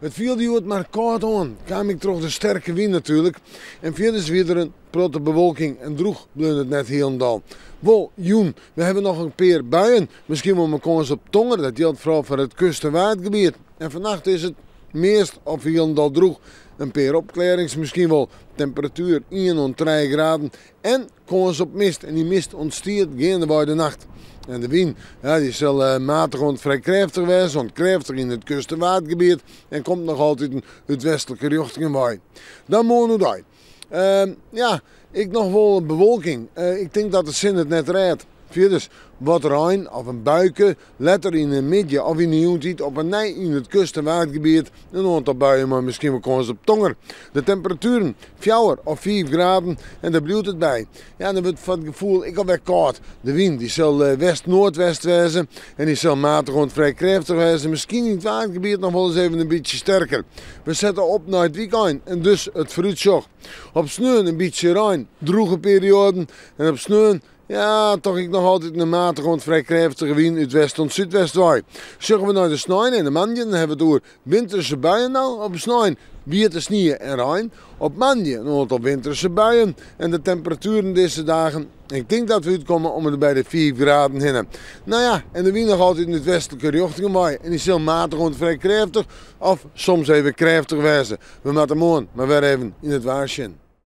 Het viel die maar koud aan. Kwam ik toch de sterke wind natuurlijk. En verder is weer een grote bewolking en droeg bleef het net helemaal. Wel, Joen, we hebben nog een paar buien. Misschien wel een kans op Tonger. Dat geldt vooral voor het kust- en waardgebied. En vannacht is het meest of helemaal droeg. Een paar opklarings, misschien wel temperatuur 1 tot 3 graden. En kans op mist. En die mist ontstiert geen bij de nacht. En de wind ja, die zal matig en vrij krachtig zijn, want krachtig in het kust- en watergebied. En komt nog altijd uit westelijke richting bij. Dan moeten we ja, ik nog wel een bewolking. Ik denk dat de zin het net redt. Dus wat rein of een buiken, letter in de midden of in de joentijd op een nij in het kust- en watergebied. Een aantal buien, maar misschien wel kans op Tonger. De temperaturen 4 of 5 graden en daar blijft het bij. Ja, dan wordt van het gevoel, ik al weer koud. De wind die zal west-noordwest wezen en die zal matig en vrij krachtig wezen. Misschien in het watergebied nog wel eens even een beetje sterker. We zetten op naar het weekend en dus het vooruitzicht. Op sneeuw een beetje rein, droege perioden en op sneeuw ja, toch ik nog altijd een matige en vrij krachtige wind uit west tot zuidwest waai. Zeggen we naar de sneeuw en de mandje, dan hebben we het door winterse buien nou. Op sneeuw wierte sneeuw en rein. Op mandje een aantal winterse buien en de temperaturen deze dagen. Ik denk dat we uitkomen om er bij de 4 graden heen. Nou ja, en de wind nog altijd in het westelijke richting waai. En die is heel matig en vrij krachtig of soms even krachtig wezen. We moeten morgen maar weer even in het waarschuwen.